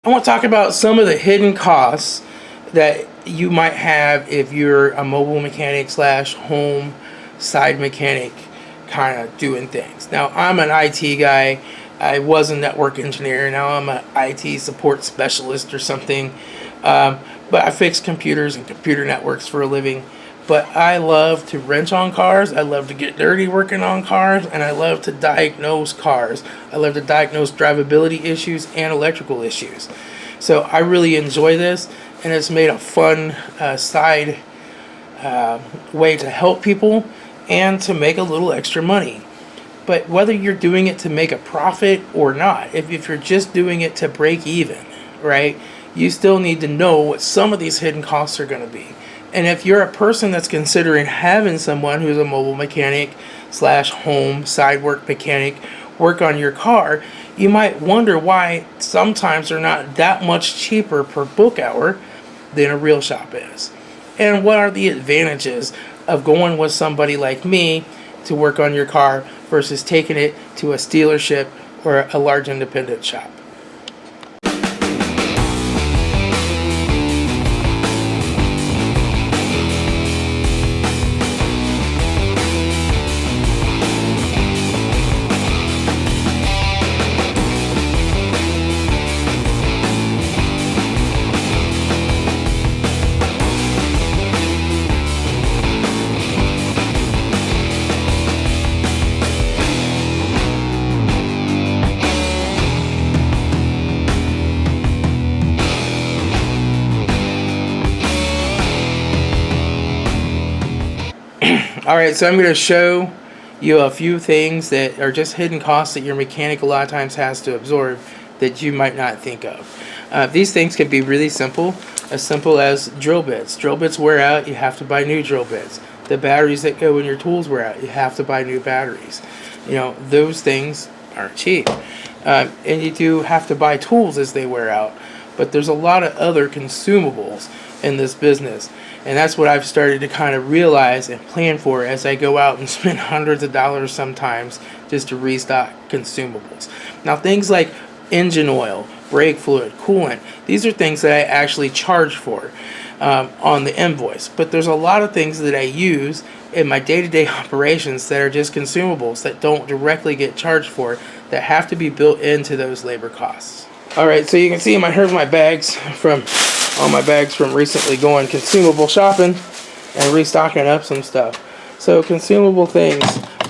I want to talk about some of the hidden costs that you might have if you're a mobile mechanic slash home side mechanic kind of doing things. Now, I'm an IT guy. I was a network engineer. Now I'm an IT support specialist or something. But I fix computers and computer networks for a living. But I love to wrench on cars. I love to get dirty working on cars. And I love to diagnose cars. I love to diagnose drivability issues and electrical issues. So I really enjoy this. And it's made a fun side way to help people and to make a little extra money. But whether you're doing it to make a profit or not, if you're just doing it to break even, right, you still need to know what some of these hidden costs are going to be. And if you're a person that's considering having someone who's a mobile mechanic slash home side work mechanic work on your car, you might wonder why sometimes they're not that much cheaper per book hour than a real shop is. And what are the advantages of going with somebody like me to work on your car versus taking it to a dealership or a large independent shop? Alright, so I'm going to show you a few things that are just hidden costs that your mechanic a lot of times has to absorb that you might not think of. These things can be really simple as drill bits. Drill bits wear out, you have to buy new drill bits. The batteries that go in your tools wear out, you have to buy new batteries. You know, those things aren't cheap. And you do have to buy tools as they wear out. But there's a lot of other consumables in this business. And that's what I've started to kind of realize and plan for as I go out and spend hundreds of dollars sometimes just to restock consumables. Now, things like engine oil, brake fluid, coolant, these are things that I actually charge for on the invoice. But there's a lot of things that I use in my day-to-day operations that are just consumables that don't directly get charged for, that have to be built into those labor costs. Alright, so you can see here's my bags from all my bags from recently going consumable shopping and restocking up some stuff. So consumable things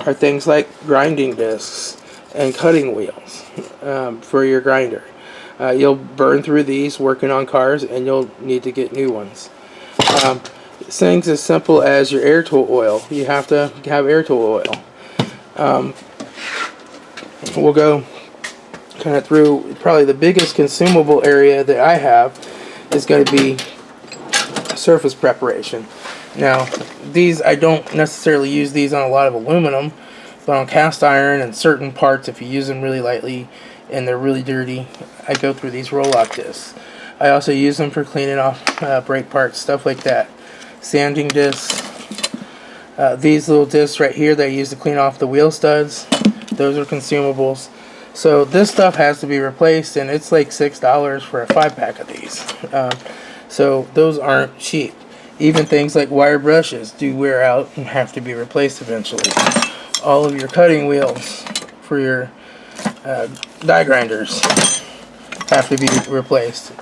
are things like grinding discs and cutting wheels for your grinder. You'll burn through these working on cars and you'll need to get new ones. Things as simple as your air tool oil. You have to have air tool oil. We'll go kind of through probably the biggest consumable area that I have is going to be surface preparation. Now, these, I don't necessarily use these on a lot of aluminum, but on cast iron and certain parts, if you use them really lightly and they're really dirty, I go through these roll-off discs. I also use them for cleaning off brake parts, stuff like that. Sanding discs. These little discs right here that I use to clean off the wheel studs, those are consumables. So this stuff has to be replaced, and it's like $6 for a 5-pack of these. So those aren't cheap. Even things like wire brushes do wear out and have to be replaced eventually. All of your cutting wheels for your die grinders have to be replaced.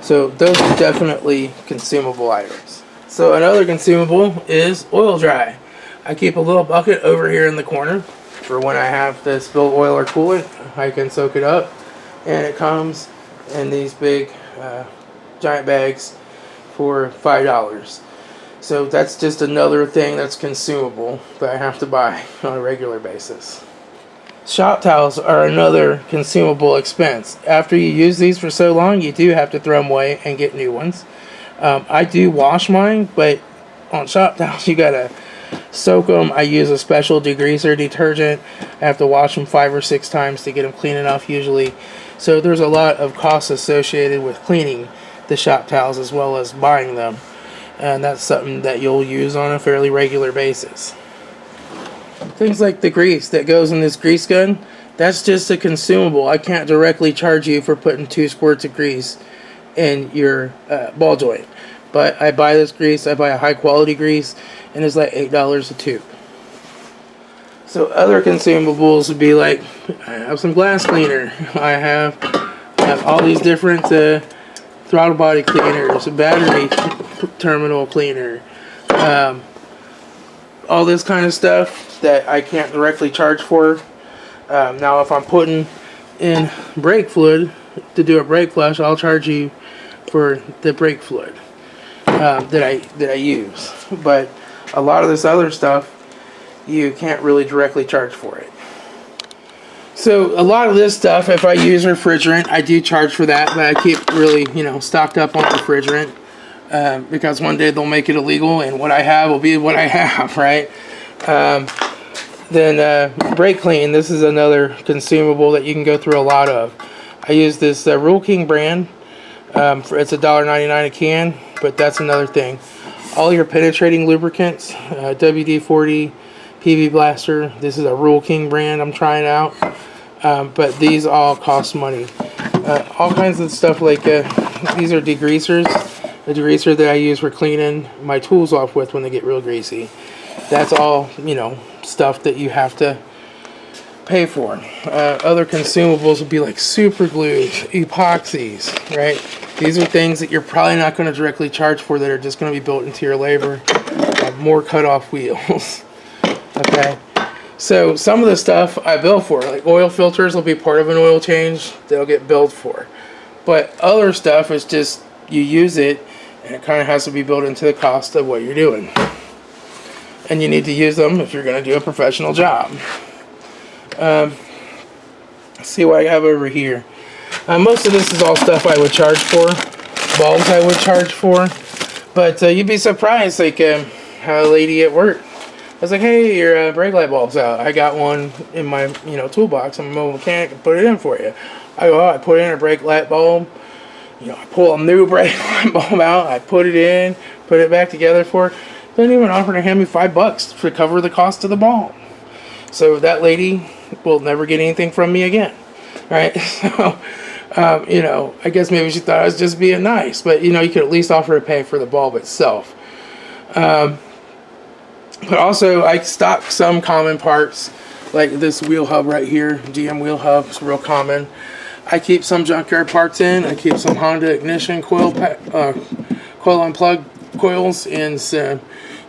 So those are definitely consumable items. So another consumable is oil dry. I keep a little bucket over here in the corner for when I have to spill oil or coolant. I can soak it up, and it comes in these big giant bags for $5. So that's just another thing that's consumable that I have to buy on a regular basis. Shop towels are another consumable expense. After you use these for so long, you do have to throw them away and get new ones. I do wash mine, but on shop towels you gotta soak them. I use a special degreaser detergent. I have to wash them 5 or 6 times to get them clean enough usually. So there's a lot of costs associated with cleaning the shop towels as well as buying them. And that's something that you'll use on a fairly regular basis. Things like the grease that goes in this grease gun That's just a consumable. I can't directly charge you for putting 2 squirts of grease in your ball joint. But I buy this grease, I buy a high quality grease, and it's like $8 a tube. So other consumables would be like, I have some glass cleaner. I have all these different throttle body cleaners, a battery terminal cleaner, all this kind of stuff that I can't directly charge for. Now if I'm putting in brake fluid to do a brake flush, I'll charge you for the brake fluid that I use. But a lot of this other stuff, you can't really directly charge for it. So a lot of this stuff, if I use refrigerant, I do charge for that, but I keep really, stocked up on refrigerant because one day they'll make it illegal, and what I have will be what I have, right? Then brake clean. This is another consumable that you can go through a lot of. I use this Rule King brand. It's $1.99 a can, but that's another thing. All your penetrating lubricants, WD-40, PB Blaster. This is a Rule King brand I'm trying out, but these all cost money. All kinds of stuff like these are degreasers. The degreaser that I use for cleaning my tools off with when they get real greasy. That's all, stuff that you have to pay for. Other consumables would be like super glues, epoxies, right? These are things that you're probably not going to directly charge for that are just going to be built into your labor. More cut-off wheels. Okay, so some of the stuff I bill for, like oil filters will be part of an oil change, they'll get billed for. But other stuff is just, you use it, and it kind of has to be built into the cost of what you're doing. And you need to use them if you're going to do a professional job. Let's see what I have over here. Most of this is all stuff I would charge for, bulbs I would charge for. But you'd be surprised, like how a lady at work, I was like, hey, your brake light bulb's out. I got one in my toolbox. I'm a mobile mechanic and put it in for you. I go, I put in a brake light bulb. I pull a new brake light bulb out. I put it in, put it back together for her. They didn't even offer to hand me $5 to cover the cost of the bulb. So that lady will never get anything from me again, right? So, I guess maybe she thought I was just being nice, but you could at least offer to pay for the bulb itself. But also, I stock some common parts, like this wheel hub right here. GM wheel hub is real common. I keep some junkyard parts in. I keep some Honda ignition coil unplug coils and some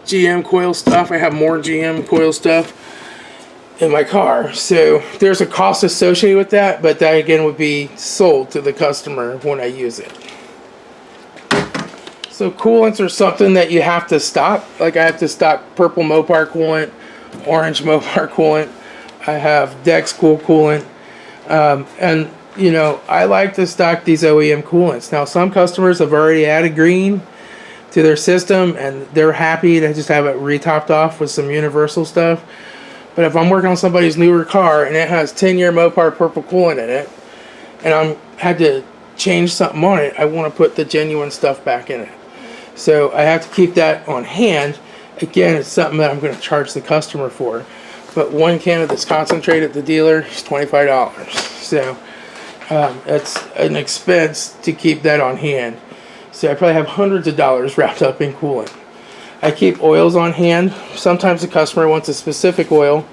GM coil stuff. I have more GM coil stuff in my car. So there's a cost associated with that, but that again would be sold to the customer when I use it. So coolants are something that you have to stock. Like I have to stock purple Mopar coolant, orange Mopar coolant. I have Dex Cool coolant. And I like to stock these OEM coolants. Now some customers have already added green to their system and they're happy to just have it re-topped off with some universal stuff. But if I'm working on somebody's newer car and it has 10-year Mopar purple coolant in it and I had to change something on it, I want to put the genuine stuff back in it. So I have to keep that on hand. Again, it's something that I'm going to charge the customer for. But one can of this concentrate at the dealer is $25. So it's an expense to keep that on hand. So I probably have hundreds of dollars wrapped up in coolant. I keep oils on hand. Sometimes the customer wants a specific oil,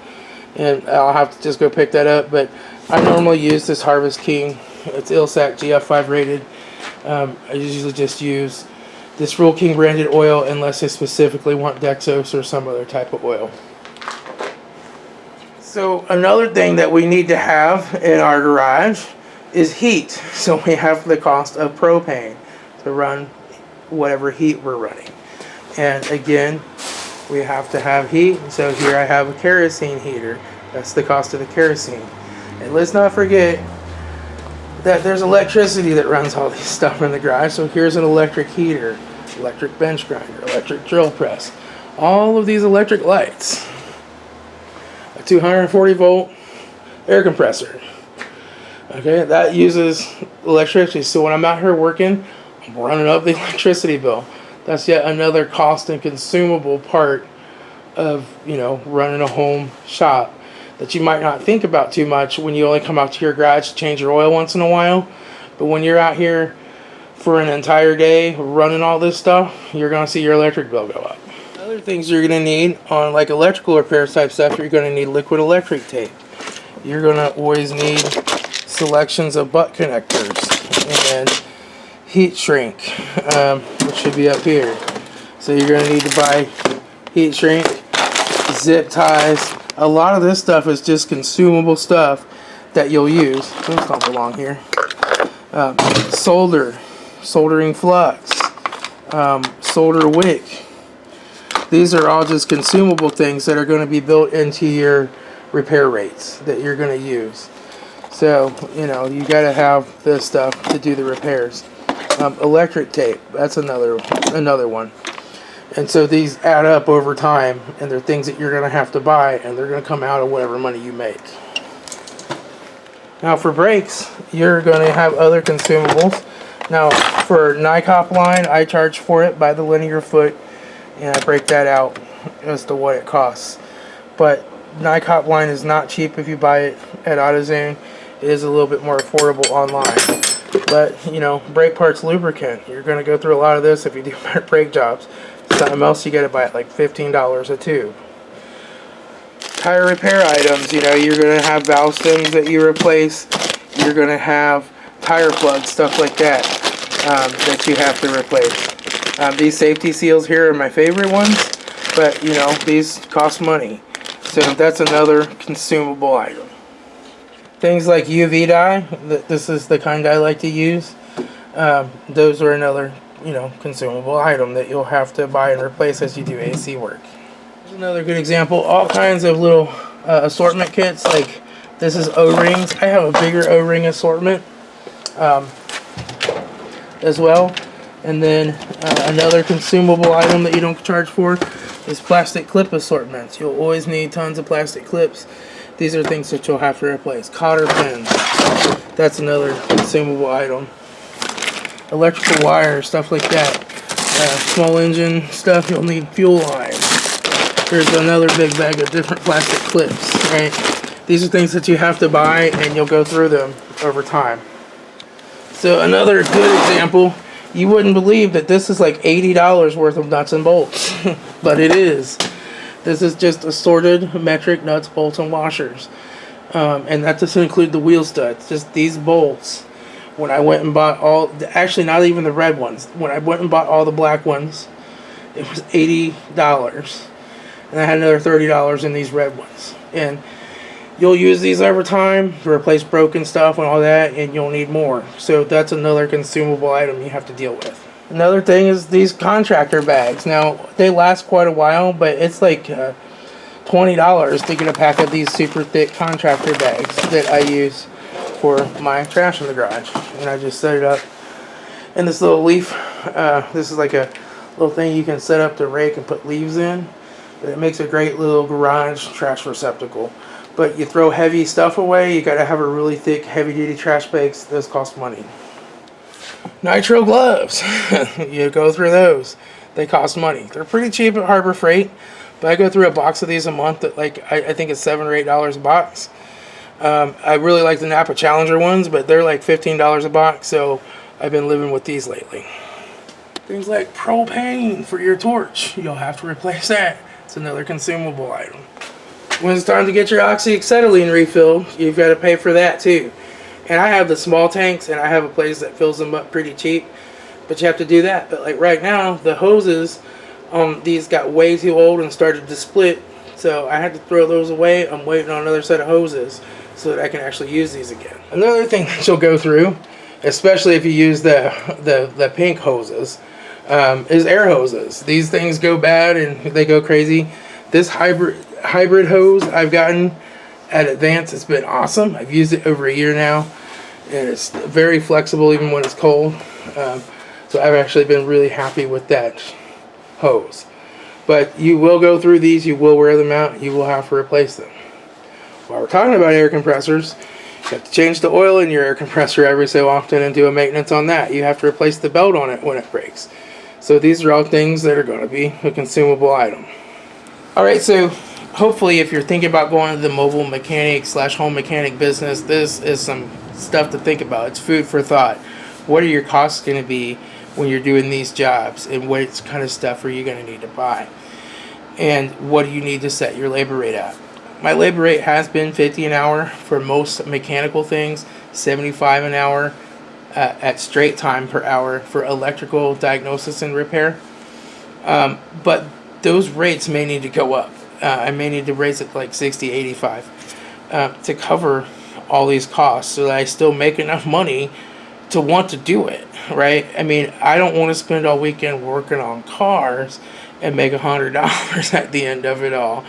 and I'll have to just go pick that up. But I normally use this Harvest King. It's ILSAC GF5 rated. I usually just use this Rule King branded oil unless I specifically want Dexos or some other type of oil. So another thing that we need to have in our garage is heat. So we have the cost of propane to run whatever heat we're running. And again, we have to have heat. So here I have a kerosene heater. That's the cost of the kerosene. And let's not forget that there's electricity that runs all this stuff in the garage. So here's an electric heater, electric bench grinder, electric drill press. All of these electric lights. A 240 volt air compressor. Okay, that uses electricity. So when I'm out here working, I'm running up the electricity bill. That's yet another cost and consumable part of, running a home shop that you might not think about too much when you only come out to your garage to change your oil once in a while. But when you're out here for an entire day running all this stuff, you're going to see your electric bill go up. Other things you're going to need on like electrical repair type stuff, you're going to need liquid electric tape. You're going to always need selections of butt connectors and heat shrink, which should be up here. So you're going to need to buy heat shrink, zip ties. A lot of this stuff is just consumable stuff that you'll use. Those don't belong here. Soldering flux, solder wick. These are all just consumable things that are going to be built into your repair rates that you're going to use. So, you know, you got to have this stuff to do the repairs. Electric tape, that's another one. And so these add up over time, and they're things that you're going to have to buy, and they're going to come out of whatever money you make. Now for brakes, you're going to have other consumables. Now for NICOP line, I charge for it by the linear foot, and I break that out as to what it costs. But NICOP line is not cheap if you buy it at AutoZone. It is a little bit more affordable online. But, you know, brake parts, lubricant, you're going to go through a lot of this if you do brake jobs. Something else you got to buy at like $15 a tube. Tire repair items, you know, you're going to have valve stems that you replace. You're going to have tire plugs, stuff like that, that you have to replace. These safety seals here are my favorite ones, but, you know, these cost money. So that's another consumable item. Things like UV dye, this is the kind I like to use. Those are another, you know, consumable item that you'll have to buy and replace as you do AC work. Here's another good example. All kinds of little assortment kits. Like this is O-rings. I have a bigger O-ring assortment as well. And then another consumable item that you don't charge for is plastic clip assortments. You'll always need tons of plastic clips. These are things that you'll have to replace. Cotter pins. That's another consumable item. Electrical wires, stuff like that. Small engine stuff, you'll need fuel lines. There's another big bag of different plastic clips, right? These are things that you have to buy, and you'll go through them over time. So another good example, you wouldn't believe that this is like $80 worth of nuts and bolts, but it is. This is just assorted metric nuts, bolts, and washers. And that doesn't include the wheel studs, just these bolts. When I went and bought all, actually not even the red ones, when I went and bought all the black ones, it was $80. And I had another $30 in these red ones. And you'll use these over time to replace broken stuff and all that, and you'll need more. So that's another consumable item you have to deal with. Another thing is these contractor bags. Now, they last quite a while, but it's like $20 to get a pack of these super thick contractor bags that I use for my trash in the garage. And I just set it up in this little leaf. This is like a little thing you can set up to rake and put leaves in. It makes a great little garage trash receptacle. But you throw heavy stuff away, you gotta have a really thick, heavy-duty trash bags. Those cost money. Nitro gloves. You go through those. They cost money. They're pretty cheap at Harbor Freight, but I go through a box of these a month at like, I think it's $7 or $8 a box. I really like the Napa Challenger ones, but they're like $15 a box, so I've been living with these lately. Things like propane for your torch. You'll have to replace that. It's another consumable item. When it's time to get your oxyacetylene refilled, you've got to pay for that too. And I have the small tanks, and I have a place that fills them up pretty cheap, but you have to do that. But like right now, the hoses, these got way too old and started to split, so I had to throw those away. I'm waiting on another set of hoses so that I can actually use these again. Another thing that you'll go through, especially if you use the pink hoses, is air hoses. These things go bad and they go crazy. This hybrid hose I've gotten at Advance, it's been awesome. I've used it over a year now, and it's very flexible even when it's cold. So I've actually been really happy with that hose. But you will go through these, you will wear them out, you will have to replace them. While we're talking about air compressors, you have to change the oil in your air compressor every so often and do a maintenance on that. You have to replace the belt on it when it breaks. So these are all things that are going to be a consumable item. Alright, so hopefully, if you're thinking about going into the mobile mechanic / home mechanic business, this is some stuff to think about. It's food for thought. What are your costs going to be when you're doing these jobs, and what kind of stuff are you going to need to buy, and what do you need to set your labor rate at? My labor rate has been $50 an hour for most mechanical things, $75 an hour at straight time per hour for electrical diagnosis and repair. But those rates may need to go up. I may need to raise it like 60, 85 to cover all these costs so that I still make enough money to want to do it, right? I mean, I don't want to spend all weekend working on cars and make $100 at the end of it all.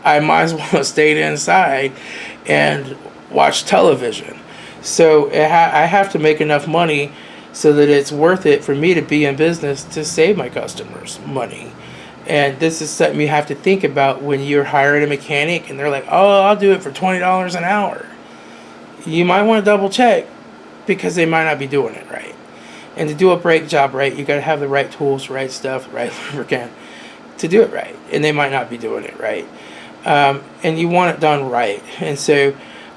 I might as well have stayed inside and watch television. So I have to make enough money so that it's worth it for me to be in business to save my customers money. And this is something you have to think about when you're hiring a mechanic and they're like, oh, I'll do it for $20 an hour. You might want to double check because they might not be doing it right. And to do a brake job right, you got to have the right tools, right stuff, right lubricant to do it right. And they might not be doing it right. And you want it done right. And so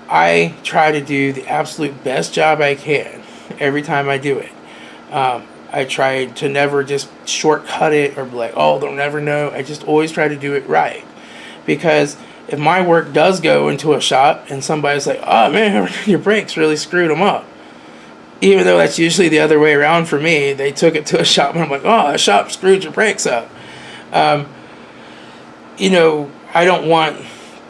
I try to do the absolute best job I can every time I do it. I try to never just shortcut it or be like, oh, they'll never know. I just always try to do it right. Because if my work does go into a shop and somebody's like, oh man, your brakes really screwed them up, even though that's usually the other way around for me, they took it to a shop and I'm like, oh, the shop screwed your brakes up. I don't want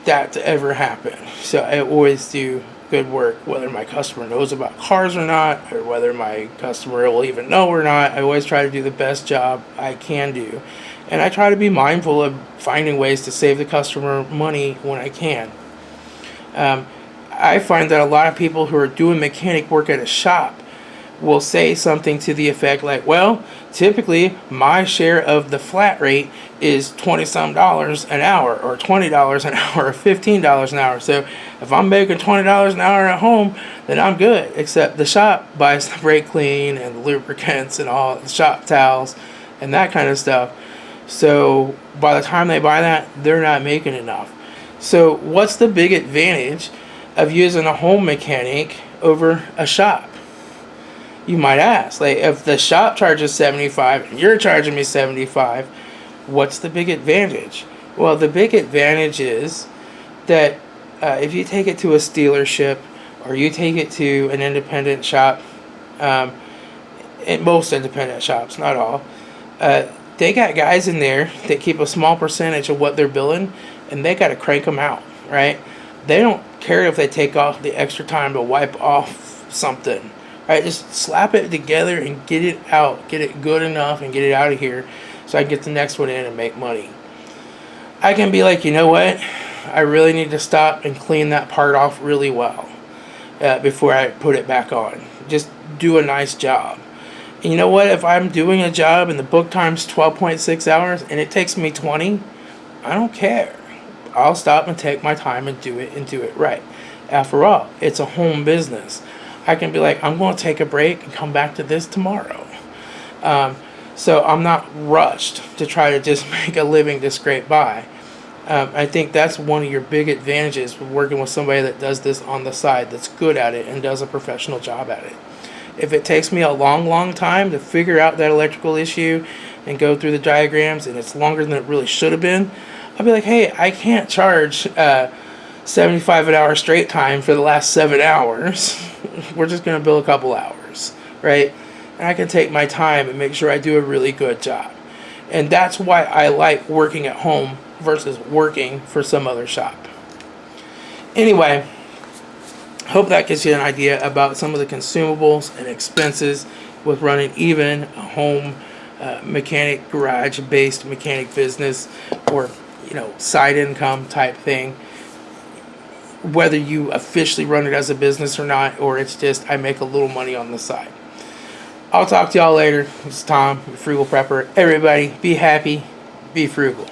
that to ever happen. So I always do good work, whether my customer knows about cars or not, or whether my customer will even know or not. I always try to do the best job I can do. And I try to be mindful of finding ways to save the customer money when I can. I find that a lot of people who are doing mechanic work at a shop will say something to the effect like, well, typically my share of the flat rate is $20-some an hour, or $20 an hour, or $15 an hour. So if I'm making $20 an hour at home, then I'm good. Except the shop buys the brake clean and the lubricants and all the shop towels and that kind of stuff. So by the time they buy that, they're not making enough. So what's the big advantage of using a home mechanic over a shop? You might ask, like, if the shop charges $75 and you're charging me $75, what's the big advantage? Well, the big advantage is that if you take it to a dealership or you take it to an independent shop, in most independent shops, not all, they got guys in there that keep a small percentage of what they're billing, and they got to crank them out, right? They don't care if they take off the extra time to wipe off something. Right, just slap it together and get it out. Get it good enough and get it out of here so I can get the next one in and make money. I can be like, you know what? I really need to stop and clean that part off really well before I put it back on. Just do a nice job. And you know what? If I'm doing a job and the book time's 12.6 hours and it takes me 20, I don't care. I'll stop and take my time and do it right. After all, it's a home business. I can be like, I'm going to take a break and come back to this tomorrow. So I'm not rushed to try to just make a living to scrape by. I think that's one of your big advantages with working with somebody that does this on the side, that's good at it and does a professional job at it. If it takes me a long, long time to figure out that electrical issue and go through the diagrams and it's longer than it really should have been, I'll be like, hey, I can't charge $75 an hour straight time for the last 7 hours. We're just going to bill a couple hours, right? And I can take my time and make sure I do a really good job. And that's why I like working at home versus working for some other shop. Anyway, hope that gives you an idea about some of the consumables and expenses with running even a home mechanic garage-based mechanic business, or side income type thing. Whether you officially run it as a business or not, or it's just I make a little money on the side. I'll talk to y'all later. This is Tom, your Frugal Prepper. Everybody, be happy, be frugal.